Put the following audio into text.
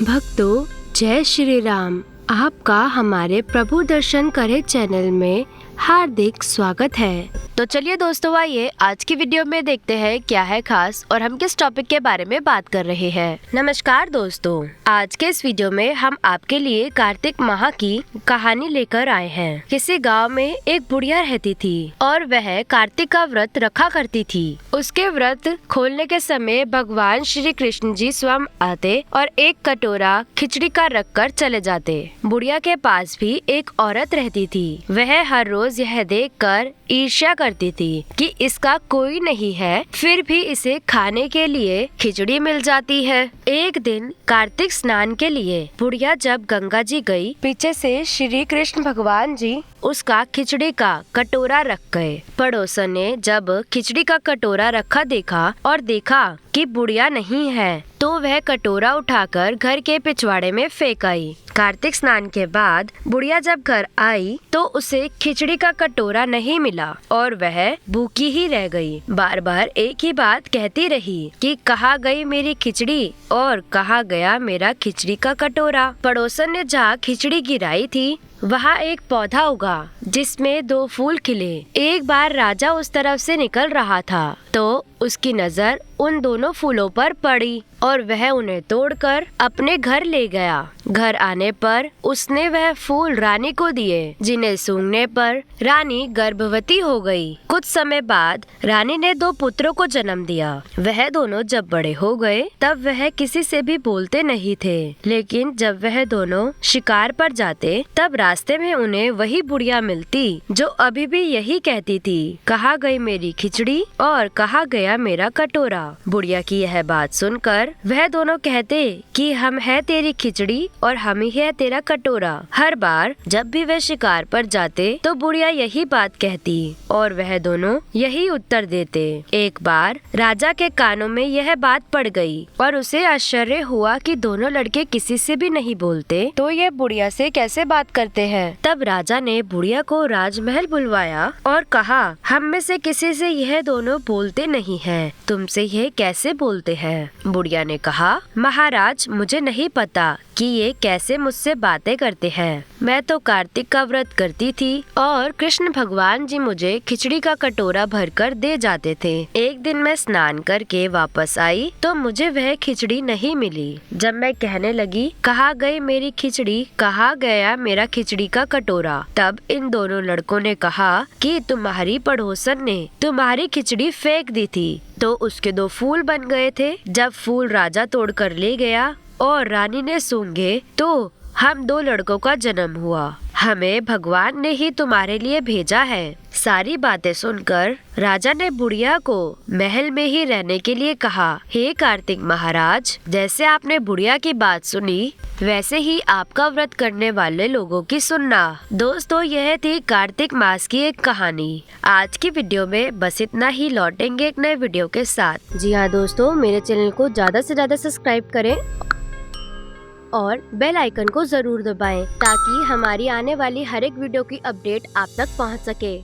भक्तों, जय श्री राम। आपका हमारे प्रभु दर्शन करे चैनल में हार्दिक स्वागत है। तो चलिए दोस्तों, आइए आज की वीडियो में देखते हैं क्या है खास और हम किस टॉपिक के बारे में बात कर रहे हैं। नमस्कार दोस्तों, आज के इस वीडियो में हम आपके लिए कार्तिक माह की कहानी लेकर आए हैं। किसी गांव में एक बुढ़िया रहती थी और वह कार्तिक का व्रत रखा करती थी। उसके व्रत खोलने के समय भगवान श्री कृष्ण जी स्वयं आते और एक कटोरा खिचड़ी का रख कर चले जाते। बुढ़िया के पास भी एक औरत रहती थी। वह हर रोज यह देखकर ईर्ष्या करती थी कि इसका कोई नहीं है, फिर भी इसे खाने के लिए खिचड़ी मिल जाती है। एक दिन कार्तिक स्नान के लिए बुढ़िया जब गंगा जी गई, पीछे से श्री कृष्ण भगवान जी उसका खिचड़ी का कटोरा रख गए। पड़ोसन ने जब खिचड़ी का कटोरा रखा देखा और देखा कि बुढ़िया नहीं है, तो वह कटोरा उठाकर घर के पिछवाड़े में फेंक आई। कार्तिक स्नान के बाद बुढ़िया जब घर आई तो उसे खिचड़ी का कटोरा नहीं मिला और वह भूखी ही रह गई। बार बार एक ही बात कहती रही कि कहाँ गई मेरी खिचड़ी और कहाँ गया मेरा खिचड़ी का कटोरा। पड़ोसन ने जहाँ खिचड़ी गिराई थी वहाँ एक पौधा उगा जिसमें 2 फूल खिले। एक बार राजा उस तरफ से निकल रहा था तो उसकी नजर उन दोनों फूलों पर पड़ी और वह उन्हें तोड़कर अपने घर ले गया। घर आने पर उसने वह फूल रानी को दिए, जिन्हें सूंघने पर रानी गर्भवती हो गई। कुछ समय बाद रानी ने 2 पुत्रों को जन्म दिया। वह दोनों जब बड़े हो गए तब वह किसी से भी बोलते नहीं थे, लेकिन जब वह दोनों शिकार पर जाते तब रास्ते में उन्हें वही बुढ़िया मिलती जो अभी भी यही कहती थी, कहाँ गई मेरी खिचड़ी और कहाँ गया मेरा कटोरा। बुढ़िया की यह बात सुनकर वह दोनों कहते कि हम है तेरी खिचड़ी और हम ही है तेरा कटोरा। हर बार जब भी वह शिकार पर जाते तो बुढ़िया यही बात कहती और वह दोनों यही उत्तर देते। एक बार राजा के कानों में यह बात पड़ गई और उसे आश्चर्य हुआ कि दोनों लड़के किसी से भी नहीं बोलते, तो ये बुढ़िया से कैसे बात करते हैं। तब राजा ने बुढ़िया को राजमहल बुलवाया और कहा, हम में से किसी से यह दोनों बोलते नहीं हैं, तुमसे यह कैसे बोलते हैं। बुढ़िया ने कहा, महाराज मुझे नहीं पता कि ये कैसे मुझसे बातें करते हैं। मैं तो कार्तिक का व्रत करती थी और कृष्ण भगवान जी मुझे खिचड़ी का कटोरा भरकर दे जाते थे। एक दिन मैं स्नान करके वापस आई तो मुझे वह खिचड़ी नहीं मिली। जब मैं कहने लगी, कहाँ गई मेरी खिचड़ी, कहाँ गया मेरा खिचड़ी का कटोरा, तब इन दोनों लड़कों ने कहा कि तुम्हारी पड़ोसन ने तुम्हारी खिचड़ी फेंक दी थी तो उसके 2 फूल बन गए थे। जब फूल राजा तोड़ कर ले गया और रानी ने सूंघे तो हम 2 लड़कों का जन्म हुआ। हमें भगवान ने ही तुम्हारे लिए भेजा है। सारी बातें सुनकर राजा ने बुढ़िया को महल में ही रहने के लिए कहा। हे कार्तिक महाराज, जैसे आपने बुढ़िया की बात सुनी वैसे ही आपका व्रत करने वाले लोगों की सुनना। दोस्तों, यह थी कार्तिक मास की एक कहानी। आज की वीडियो में बस इतना ही। लौटेंगे एक नए वीडियो के साथ। जी हाँ दोस्तों, मेरे चैनल को ज्यादा से ज्यादा सब्सक्राइब करें और बेल आइकन को जरूर दबाएं ताकि हमारी आने वाली हर एक वीडियो की अपडेट आप तक पहुंच सके।